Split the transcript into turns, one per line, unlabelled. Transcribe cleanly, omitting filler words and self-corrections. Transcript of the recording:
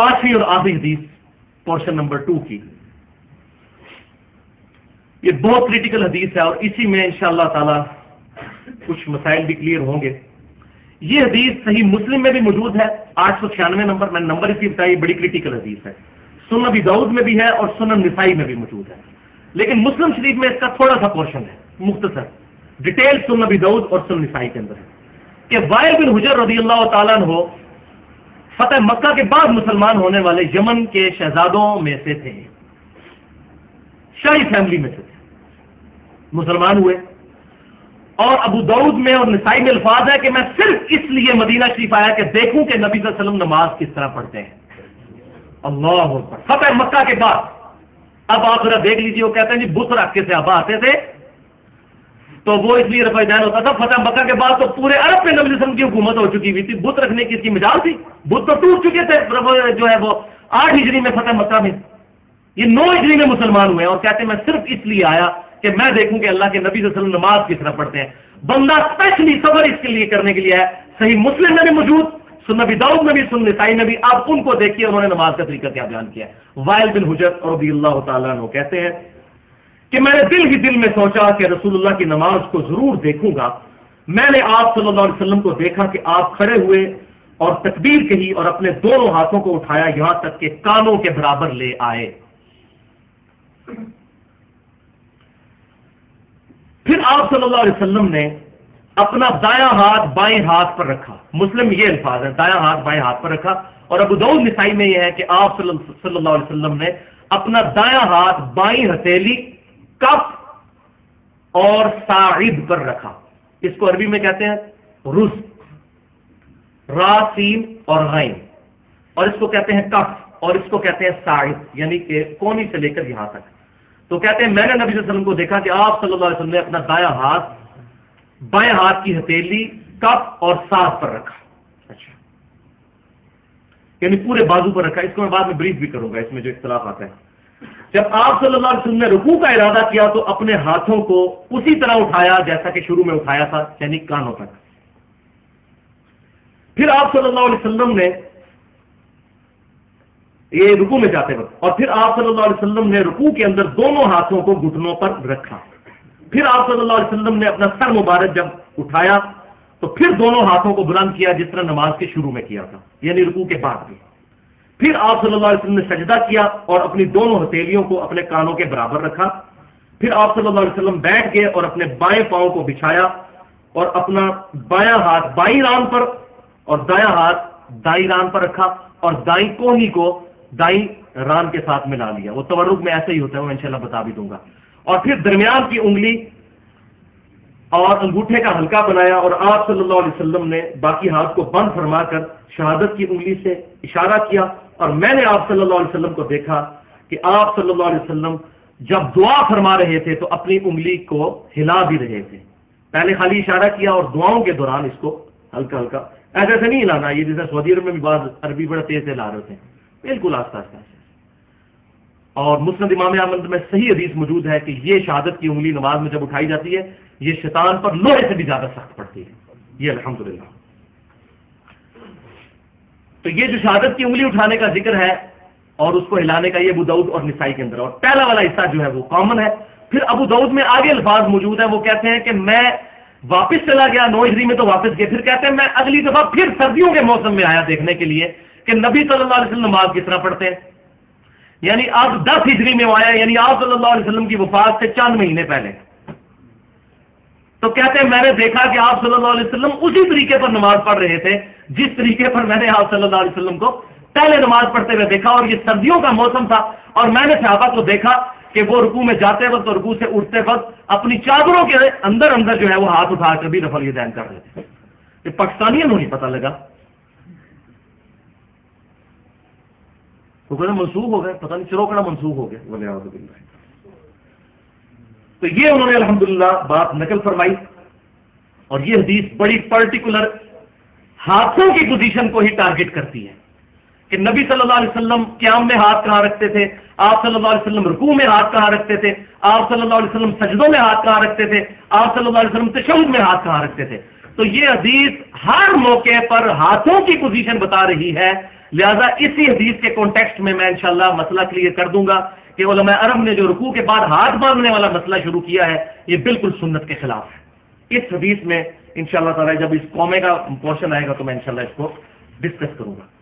5ਵੀं اور आखिरी हदीस पोर्शन नंबर 2 की। ये बहुत क्रिटिकल हदीस है और इसी में इंशाअल्लाह ताला कुछ मसाइल भी क्लियर होंगे। ये हदीस सही मुस्लिम में भी मौजूद है, 896 नंबर, मैंने नंबर इसलिए बताया, बड़ी क्रिटिकल हदीस है। सुनन अबी दाऊद में भी है और सुनन निसाई में भी मौजूद है, लेकिन मुस्लिम शरीफ में इसका थोड़ा सा पोर्शन है, मुख्तसर डिटेल सुनन अबी दाऊद और सुनन निसाई के अंदर है कि वाइल बिन हुजर रज़ियल्लाहु ताला अन्हु फतह मक्का के बाद मुसलमान होने वाले यमन के शहजादों में से थे, शाही फैमिली में से थे, मुसलमान हुए। और अबू दाऊद में और निसाई में अल्फाज है कि मैं सिर्फ इसलिए मदीना शरीफ आया कि देखूं कि नबी सल्लल्लाहु अलैहि वसल्लम नमाज किस तरह पढ़ते हैं। अल्लाह अकबर। फतह मक्का के बाद अब आप जरा देख लीजिए, वो कहते हैं जी बुत रख के सहाबा आते थे, तो वो इसलिए रफ़ा-ए-दैन होता था। फतह मक्का के बाद तो पूरे अरब में नबी सल्लल्लाहु अलैहि वसल्लम की हुकूमत हो चुकी हुई थी, बुत रखने की इसकी मजाल थी, बुत तो टूट चुके थे। जो है वो 8 हिजरी में फतह मक्का में, ये 9 हिजरी में मुसलमान हुए और कहते हैं मैं सिर्फ इसलिए आया कि मैं देखूं कि अल्लाह के नबी सल्लल्लाहु अलैहि वसल्लम नमाज किस तरह पढ़ते हैं। बंदा स्पेशली सबर इसके लिए करने के लिए है, सही मुस्लिम में भी मौजूद, सुनन अबी दाऊद में भी, सुनन निसाई में भी। आप उनको देखिए उन्होंने नमाज का तरीका क्या बयान किया है। वाइल बिन हुजर रज़ियल्लाहु ताला अन्हु कहते हैं कि मैंने दिल ही दिल में सोचा कि रसूलुल्लाह की नमाज को जरूर देखूंगा। मैंने आप सल्लल्लाहु अलैहि वसल्लम को देखा कि आप खड़े हुए और तकबीर कही और अपने दोनों हाथों को उठाया, यहां तक कि कानों के बराबर ले आए। फिर आप सल्लल्लाहु अलैहि वसल्लम ने अपना दायां हाथ बाएं हाथ पर रखा। मुस्लिम में ये अल्फाज है, दायां हाथ बाएं हाथ पर रखा। और अबू दाऊद निसाई में यह है कि आप सल्लल्लाहु अलैहि वसल्लम ने अपना दायां हाथ बाईं हथेली, कफ और साइद पर रखा। इसको अरबी में कहते हैं रुज़, रा सीन और गैन, और इसको कहते हैं कफ और इसको कहते हैं साइद, यानी कि कोनी से लेकर यहां तक। तो कहते हैं मैंने नबी सल्लल्लाहु अलैहि वसल्लम को देखा कि आप सल्लल्लाहु अलैहि वसल्लम ने अपना दायां हाथ बाएं हाथ की हथेली, कफ और साथ पर रखा। अच्छा, यानी पूरे बाजू पर रखा। इसको मैं बाद में ब्रीफ भी करूंगा, इसमें जो इख्तिलाफ आता है। जब आप सल्लल्लाहु अलैहि वसल्लम ने रुकू का इरादा किया तो अपने हाथों को उसी तरह उठाया जैसा कि शुरू में उठाया था, यानी कानों तक। फिर आप सल्लल्लाहु अलैहि वसल्लम ने ये रुकू में जाते वक्त, और फिर आप सल्लल्लाहु अलैहि वसल्लम ने रुकू के अंदर दोनों हाथों को घुटनों पर रखा। फिर आप सल्लल्लाहु अलैहि वसल्लम ने अपना सर मुबारक जब उठाया तो फिर दोनों हाथों को बुलंद किया जिस तरह नमाज के शुरू में किया था, यानी रुकू के बाद भी। फिर आप सल्लल्लाहु अलैहि वसल्लम ने सजदा किया और अपनी दोनों हथेलियों को अपने कानों के बराबर रखा। फिर आप सल्लल्लाहु अलैहि वसल्लम बैठ गए और अपने बाएं पांव को बिछाया और अपना बायां हाथ बाईं रान पर और दायां हाथ दाईं रान पर रखा और दाईं कोहनी को दाईं रान के साथ मिला लिया। वो तवर्रुक में ऐसे ही होता है, वो इंशाल्लाह बता भी दूंगा। और फिर दरमियान की उंगली और अंगूठे का हल्का बनाया और आप सल्लल्लाहु अलैहि वसल्लम ने बाकी हाथ को बंद फरमाकर शहादत की उंगली से इशारा किया। और मैंने आप सल्लल्लाहु अलैहि वसल्लम को देखा कि आप सल्लल्लाहु अलैहि वसल्लम जब दुआ फरमा रहे थे तो अपनी उंगली को हिला भी रहे थे। पहले खाली इशारा किया और दुआओं के दौरान इसको हल्का हल्का, ऐसे नहीं हिलाना, ये जैसे सऊदी अरब में भी बात अरबी बड़ा तेज से ला रहे थे, बिल्कुल आस्ता आस्ता। और मुस्नद इमाम अहमद में सही हदीस मौजूद है कि ये शहादत की उंगली नमाज में जब उठाई जाती है ये शैतान पर लोहे से भी ज्यादा सख्त पड़ती है। ये अल्हम्दुलिल्लाह। तो ये जो शहादत की उंगली उठाने का जिक्र है और उसको हिलाने का, ये अबू दाऊद और निसाई के अंदर, और पहला वाला हिस्सा जो है वो कॉमन है। फिर अबू दाऊद में आगे अल्फाज मौजूद है, वो कहते हैं कि मैं वापस चला गया 9 हिजरी में, तो वापस गए। फिर कहते हैं मैं अगली दफा फिर सर्दियों के मौसम में आया देखने के लिए कि नबी सल्लल्लाहु अलैहि वसल्लम नमाज किस तरह पढ़ते हैं। यानी अब 10 हिजरी में आया, यानी आप सल्लल्लाहु अलैहि वसल्लम की वफात से 4 महीने पहले। तो कहते हैं मैंने देखा कि आप सल्लल्लाहु अलैहि वसल्लम उसी तरीके पर नमाज पढ़ रहे थे जिस तरीके पर मैंने आप सल्लल्लाहु अलैहि वसल्लम को पहले नमाज पढ़ते हुए देखा। और ये सर्दियों का मौसम था और मैंने सहाबा को देखा कि वो रुकू में जाते वक्त और रुकू से उठते वक्त अपनी चादरों के अंदर अंदर जो है वो हाथ उठाकर भी रफ़अल यदैन कर रहे थे। ये पाकिस्तानियों को नहीं पता लगा, तो कहते मनसूख हो गए, पता नहीं चिरोकड़ा मनसूख हो गया बोले। तो ये उन्होंने अल्हम्दुलिल्लाह बात नकल फरमाई। और ये हदीस बड़ी पर्टिकुलर हाथों की पोजीशन को ही टारगेट करती है कि नबी सल्लल्लाहु अलैहि वसल्लम क़याम में हाथ कहां रखते थे, आप सल्लल्लाहु अलैहि वसल्लम रुकू में हाथ कहां रखते थे, आप सल्लल्लाहु अलैहि वसल्लम सजदों में हाथ कहां रखते थे, आप सल्लल्लाहु अलैहि वसल्लम तशहुद में हाथ कहां रखते थे। तो ये हदीस हर मौके पर हाथों की पोजीशन बता रही है لہذا اسی حدیث کے کانٹیکسٹ میں انشاءاللہ مسئلہ کلیئر کر دوں گا کہ علماء عرب نے جو رکوع کے بعد ہاتھ باندھنے والا مسئلہ شروع کیا ہے یہ بالکل سنت کے خلاف ہے۔ اس حدیث میں انشاءاللہ تعالی جب اس قومے کا پورشن آئے گا تو میں انشاءاللہ اس کو ڈسکس کروں گا۔